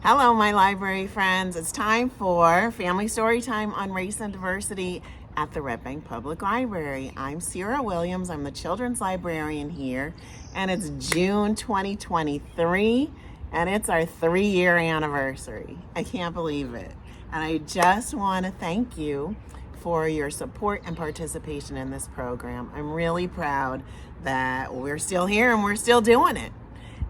Hello, my library friends. It's time for Family Story Time on Race and Diversity at the Red Bank Public Library. I'm Sira Williams. I'm the children's librarian here, and it's June 2023, and it's our 3-year anniversary. I can't believe it. And I just want to thank you for your support and participation in this program. I'm really proud that we're still here and we're still doing it.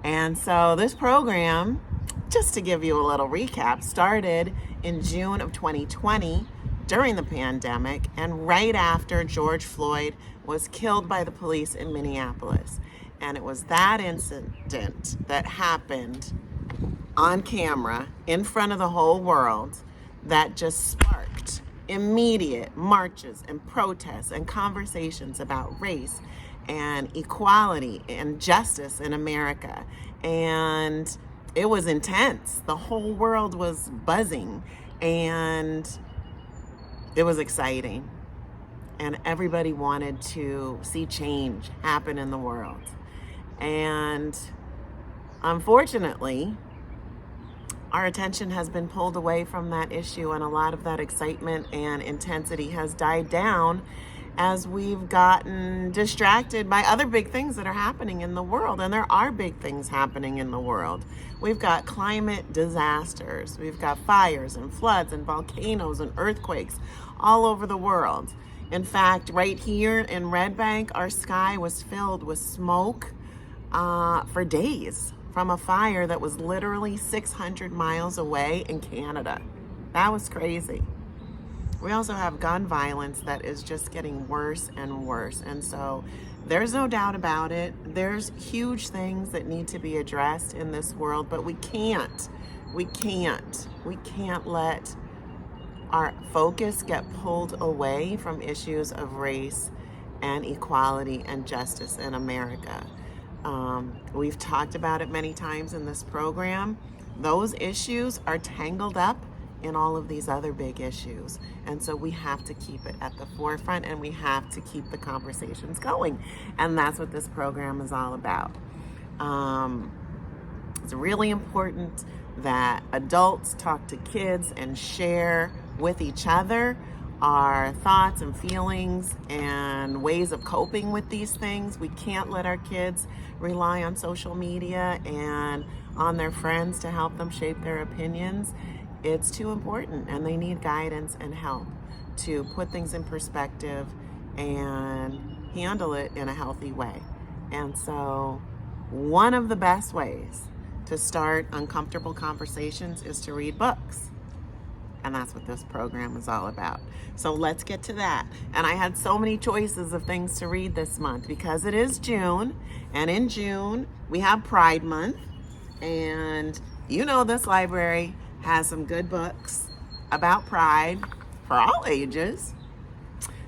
And so this program, just to give you a little recap, started in June of 2020 during the pandemic and right after George Floyd was killed by the police in Minneapolis. And it was that incident that happened on camera in front of the whole world that just sparked immediate marches and protests and conversations about race and equality and justice in America. And it was intense. The whole world was buzzing and it was exciting. And everybody wanted to see change happen in the world. And unfortunately, our attention has been pulled away from that issue, and a lot of that excitement and intensity has died down as we've gotten distracted by other big things that are happening in the world. And there are big things happening in the world. We've got climate disasters. We've got fires and floods and volcanoes and earthquakes all over the world. In fact, right here in Red Bank, our sky was filled with smoke for days from a fire that was literally 600 miles away in Canada. That was crazy. We also have gun violence that is just getting worse and worse. And so there's no doubt about it. There's huge things that need to be addressed in this world, but we can't let our focus get pulled away from issues of race and equality and justice in America. We've talked about it many times in this program. Those issues are tangled up in all of these other big issues. And so we have to keep it at the forefront and we have to keep the conversations going. And that's what this program is all about. It's really important that adults talk to kids and share with each other our thoughts and feelings and ways of coping with these things. We can't let our kids rely on social media and on their friends to help them shape their opinions. It's too important, and they need guidance and help to put things in perspective and handle it in a healthy way. And so one of the best ways to start uncomfortable conversations is to read books. And that's what this program is all about. So let's get to that. And I had so many choices of things to read this month because it is June. And in June, we have Pride Month. And you know this library has some good books about pride for all ages.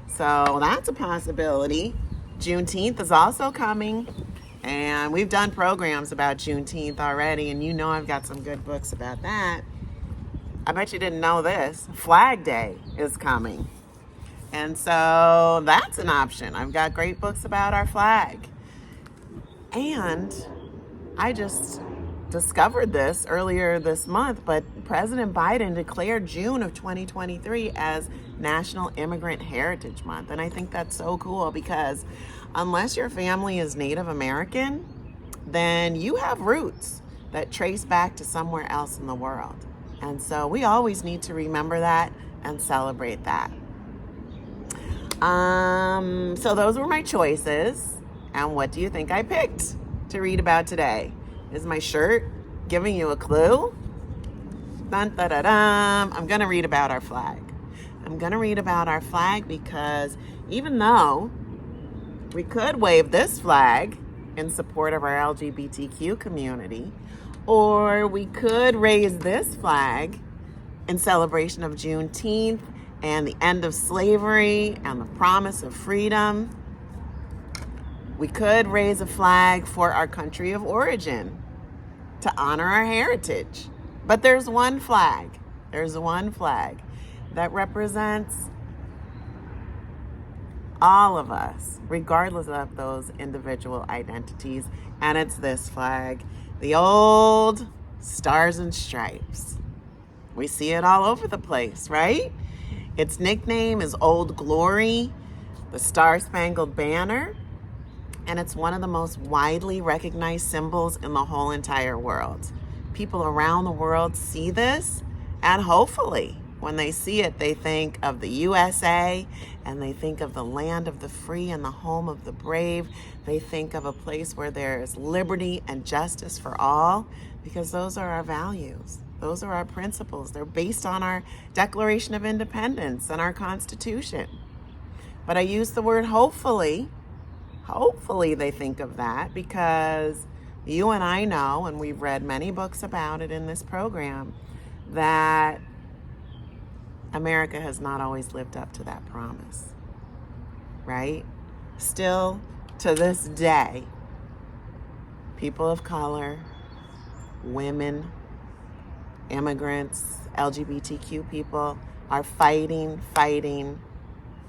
So that's a possibility. Juneteenth is also coming. And we've done programs about Juneteenth already. And you know I've got some good books about that. I bet you didn't know this. Flag Day is coming. And so that's an option. I've got great books about our flag. And I just discovered this earlier this month, but President Biden declared June of 2023 as National Immigrant Heritage Month. And I think that's so cool because unless your family is Native American, then you have roots that trace back to somewhere else in the world. And so we always need to remember that and celebrate that. So those were my choices. And what do you think I picked to read about today? Is my shirt giving you a clue? Dun, da, da, dum. I'm going to read about our flag. I'm going to read about our flag because even though we could wave this flag in support of our LGBTQ community, or we could raise this flag in celebration of Juneteenth and the end of slavery and the promise of freedom. We could raise a flag for our country of origin to honor our heritage. But there's one flag. There's one flag that represents all of us, regardless of those individual identities. And it's this flag. The old Stars and stripes. We see it all over the place, right? Its nickname is Old Glory, the Star-Spangled Banner, and it's one of the most widely recognized symbols in the whole entire world. People around the world see this, and hopefully, when they see it, they think of the USA, and they think of the land of the free and the home of the brave. They think of a place where there is liberty and justice for all, because those are our values. Those are our principles. They're based on our Declaration of Independence and our Constitution. But I use the word hopefully. Hopefully they think of that, because you and I know, and we've read many books about it in this program, that America has not always lived up to that promise, right? Still, to this day, people of color, women, immigrants, LGBTQ people are fighting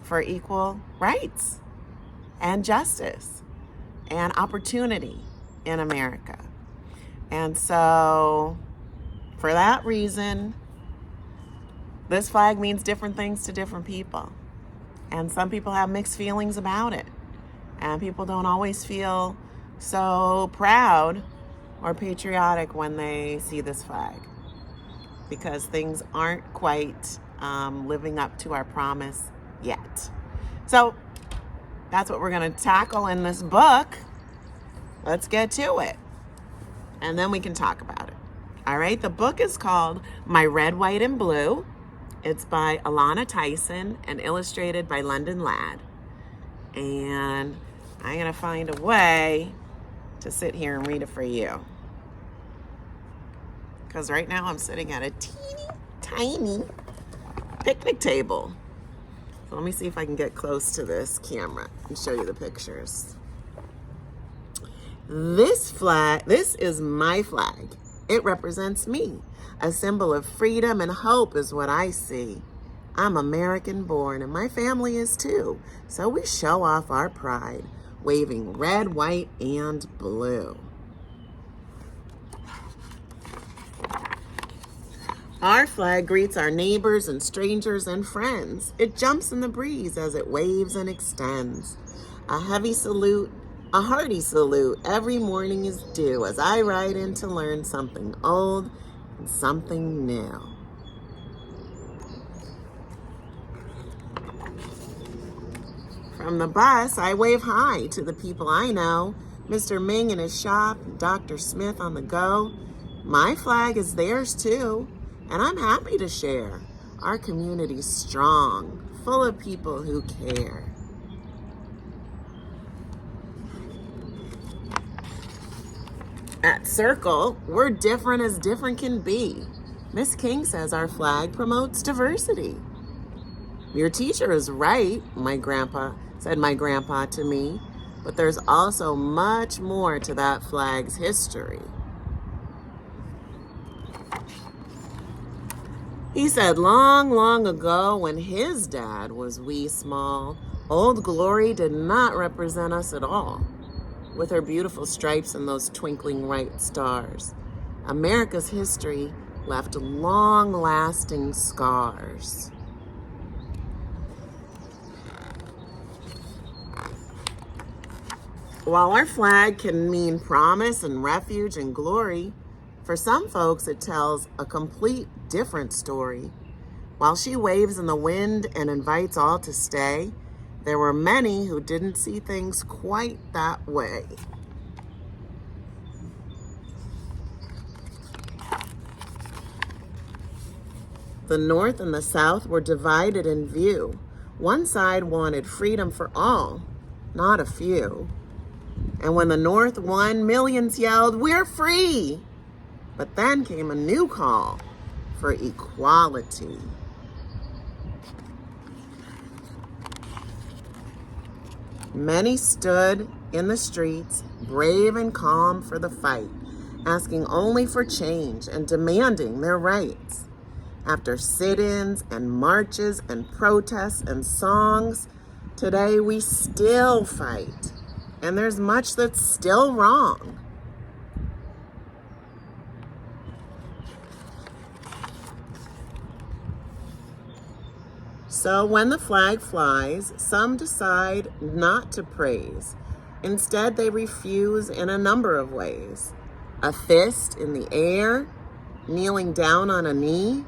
for equal rights and justice and opportunity in America. And so, for that reason, this flag means different things to different people. And some people have mixed feelings about it. And people don't always feel so proud or patriotic when they see this flag, because things aren't quite living up to our promise yet. So that's what we're going to tackle in this book. Let's get to it, and then we can talk about it. All right, the book is called My Red, White, and Blue. It's by Alana Tyson and illustrated by London Ladd. And I'm going to find a way to sit here and read it for you, because right now I'm sitting at a teeny tiny picnic table. So let me see if I can get close to this camera and show you the pictures. This is my flag. It represents me. A symbol of freedom and hope is what I see. I'm American born, and my family is too. So we show off our pride, waving red, white, and blue. Our flag greets our neighbors and strangers and friends. It jumps in the breeze as it waves and extends. A heavy salute, a hearty salute every morning is due as I ride in to learn something old and something new. From the bus, I wave hi to the people I know, Mr. Ming in his shop, Dr. Smith on the go. My flag is theirs too, and I'm happy to share. Our community's strong, full of people who care. At Circle, we're different as different can be. Miss King says our flag promotes diversity. Your teacher is right, said my grandpa to me, but there's also much more to that flag's history. He said long, long ago, when his dad was wee small, Old Glory did not represent us at all, with her beautiful stripes and those twinkling white stars. America's history left long-lasting scars. While our flag can mean promise and refuge and glory, for some folks it tells a complete different story. While she waves in the wind and invites all to stay, there were many who didn't see things quite that way. The North and the South were divided in view. One side wanted freedom for all, not a few. And when the North won, millions yelled, "We're free!" But then came a new call for equality. Many stood in the streets, brave and calm for the fight, asking only for change and demanding their rights. After sit-ins and marches and protests and songs, today we still fight, and there's much that's still wrong. So when the flag flies, some decide not to praise. Instead, they refuse in a number of ways. A fist in the air, kneeling down on a knee,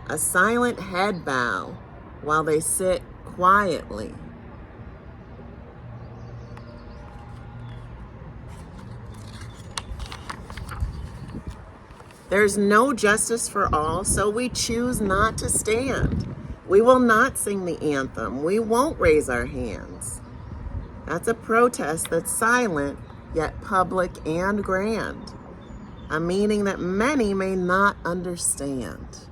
a silent head bow while they sit quietly. There's no justice for all, so we choose not to stand. We will not sing the anthem. We won't raise our hands. That's a protest that's silent, yet public and grand. A meaning that many may not understand.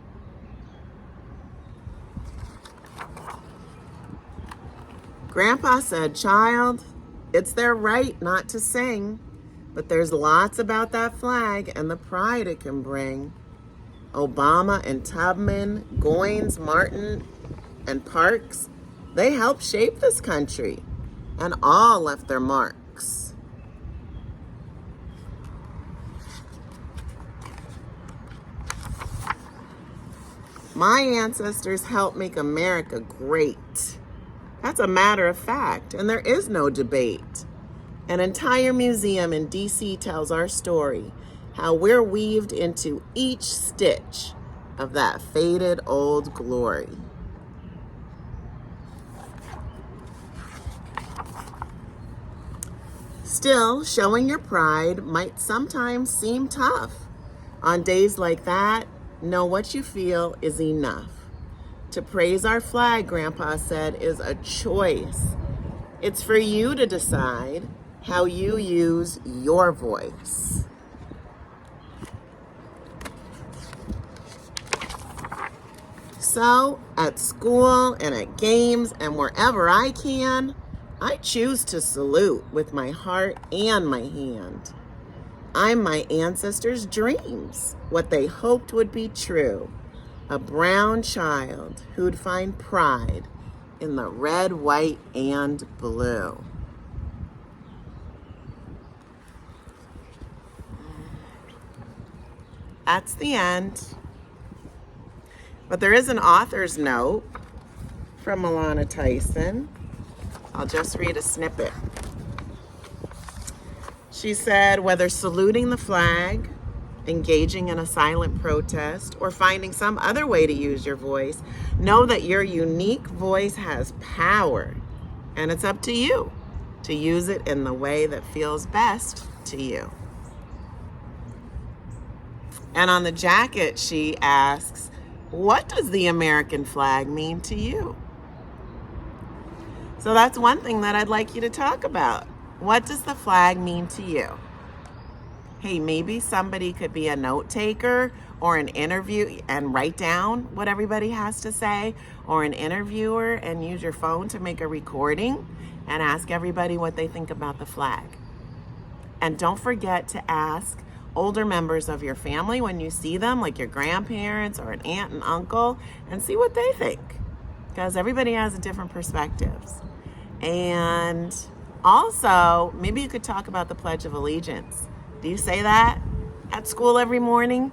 Grandpa said, "Child, it's their right not to sing, but there's lots about that flag and the pride it can bring." Obama and Tubman, Goins, Martin, and Parks, they helped shape this country, and all left their marks. My ancestors helped make America great. That's a matter of fact, and there is no debate. An entire museum in DC tells our story, how we're weaved into each stitch of that faded old glory. Still, showing your pride might sometimes seem tough. On days like that, know what you feel is enough. To praise our flag, Grandpa said, is a choice. It's for you to decide how you use your voice. So, at school and at games and wherever I can, I choose to salute with my heart and my hand. I'm my ancestors' dreams, what they hoped would be true. A brown child who'd find pride in the red, white, and blue. That's the end. But there is an author's note from Alana Tyson. I'll just read a snippet. She said, whether saluting the flag, engaging in a silent protest, or finding some other way to use your voice, know that your unique voice has power, and it's up to you to use it in the way that feels best to you. And on the jacket, she asks, what does the American flag mean to you? So that's one thing that I'd like you to talk about. What does the flag mean to you? Hey, maybe somebody could be a note taker or an interview and write down what everybody has to say, or an interviewer and use your phone to make a recording and ask everybody what they think about the flag. And don't forget to ask older members of your family when you see them, like your grandparents or an aunt and uncle, and see what they think, because everybody has different perspectives. And also, maybe you could talk about the Pledge of Allegiance. Do you say that at school every morning?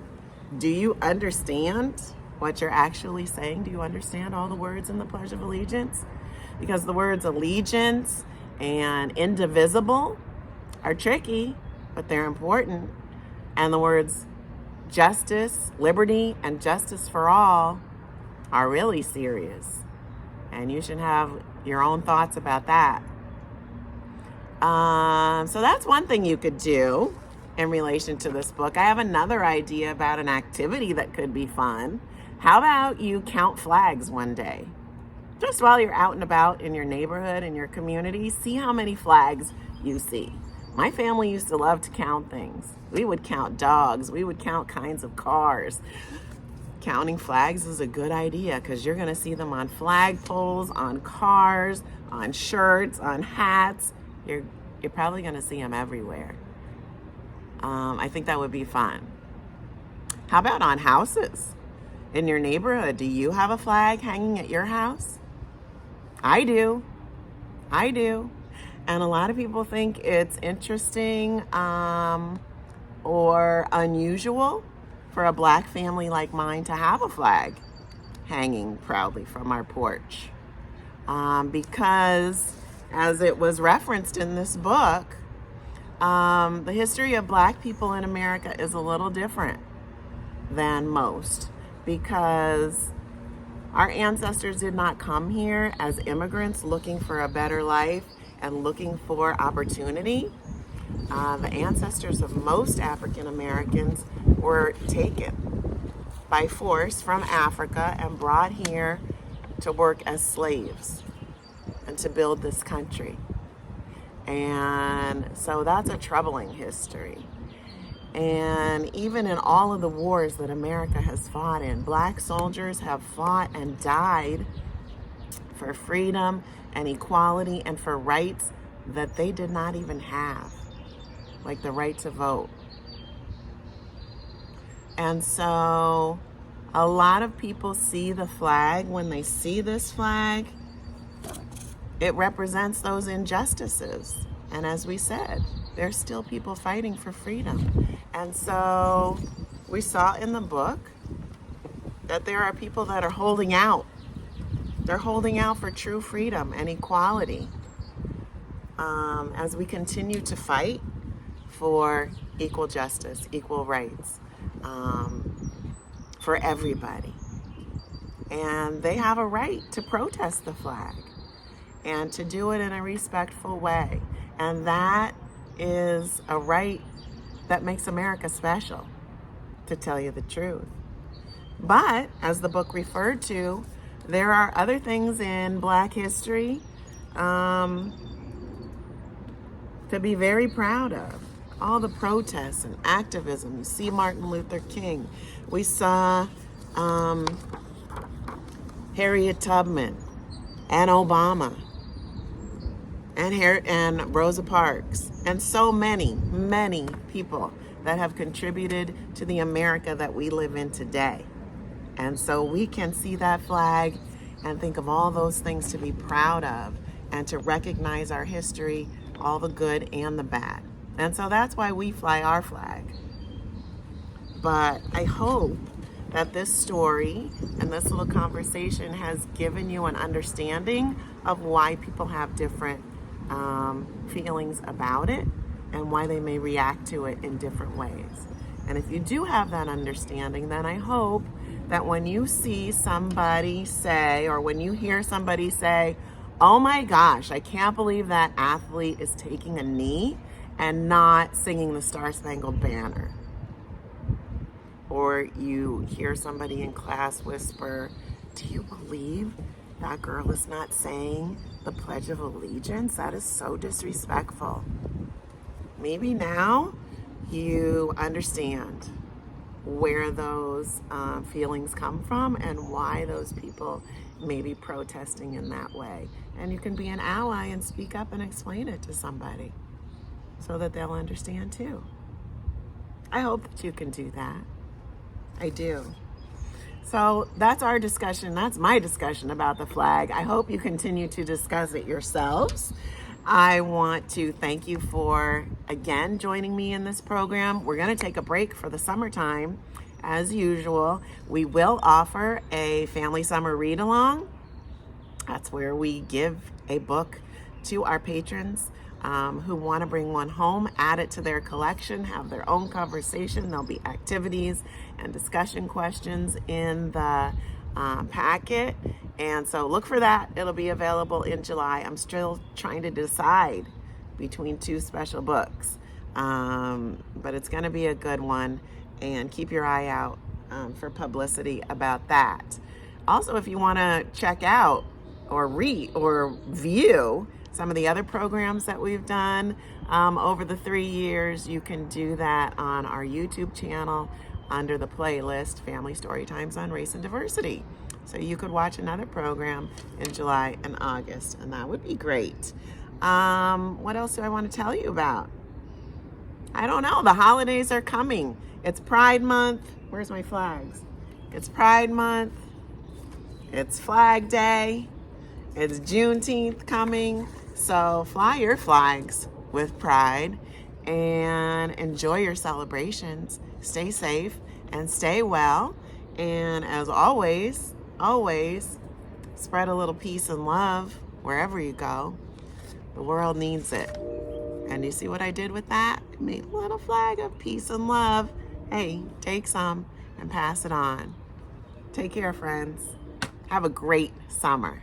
Do you understand what you're actually saying? Do you understand all the words in the Pledge of Allegiance? Because the words allegiance and indivisible are tricky, but they're important. And the words justice, liberty, and justice for all are really serious. And you should have your own thoughts about that. So that's one thing you could do in relation to this book. I have another idea about an activity that could be fun. How about you count flags one day? Just while you're out and about in your neighborhood, in your community, see how many flags you see. My family used to love to count things. We would count dogs. We would count kinds of cars. Counting flags is a good idea because you're going to see them on flagpoles, on cars, on shirts, on hats. You're probably going to see them everywhere. I think that would be fun. How about on houses? In your neighborhood, do you have a flag hanging at your house? I do. And a lot of people think it's interesting or unusual for a black family like mine to have a flag hanging proudly from our porch. Because, as it was referenced in this book, the history of Black people in America is a little different than most, because our ancestors did not come here as immigrants looking for a better life and looking for opportunity. The ancestors of most African Americans were taken by force from Africa and brought here to work as slaves and to build this country. And so that's a troubling history. And even in all of the wars that America has fought in, Black soldiers have fought and died for freedom and equality and for rights that they did not even have, like the right to vote. And so a lot of people see the flag. When they see this flag, it represents those injustices. And as we said, there's still people fighting for freedom. And so we saw in the book that there are people that are holding out. They're holding out for true freedom and equality as we continue to fight for equal justice, equal rights for everybody. And they have a right to protest the flag and to do it in a respectful way. And that is a right that makes America special, to tell you the truth. But, as the book referred to, there are other things in Black history to be very proud of. All the protests and activism. You see Martin Luther King. We saw Harriet Tubman and Obama and Rosa Parks, and so many people that have contributed to the America that we live in today. And so we can see that flag and think of all those things to be proud of and to recognize our history, all the good and the bad. And so that's why we fly our flag. But I hope that this story and this little conversation has given you an understanding of why people have different feelings about it and why they may react to it in different ways. And if you do have that understanding, then I hope that when you see somebody say, or when you hear somebody say, oh my gosh, I can't believe that athlete is taking a knee and not singing the Star-Spangled Banner. Or you hear somebody in class whisper, do you believe that girl is not saying the Pledge of Allegiance? That is so disrespectful. Maybe now you understand where those feelings come from and why those people may be protesting in that way. And you can be an ally and speak up and explain it to somebody so that they'll understand too. I hope that you can do that. I do. So that's our discussion. That's my discussion about the flag. I hope you continue to discuss it yourselves. I want to thank you for, again, joining me in this program. We're going to take a break for the summertime. As usual, we will offer a family summer read-along. That's where we give a book to our patrons who want to bring one home, add it to their collection, have their own conversation. There'll be activities and discussion questions in the packet. And so look for that. It'll be available in July. I'm still trying to decide between two special books, but it's going to be a good one. And keep your eye out for publicity about that. Also, if you want to check out or read or view some of the other programs that we've done over the 3 years, you can do that on our YouTube channel under the playlist Family Storytimes on Race and Diversity. So you could watch another program in July and August, and that would be great. What else do I want to tell you about? I don't know. The holidays are coming. It's Pride Month. Where's my flags? It's Pride Month. It's Flag Day. It's Juneteenth coming. So fly your flags with pride and enjoy your celebrations. Stay safe and stay well. And as always, always spread a little peace and love wherever you go. The world needs it. And you see what I did with that? I made a little flag of peace and love. Hey, take some and pass it on. Take care, friends. Have a great summer.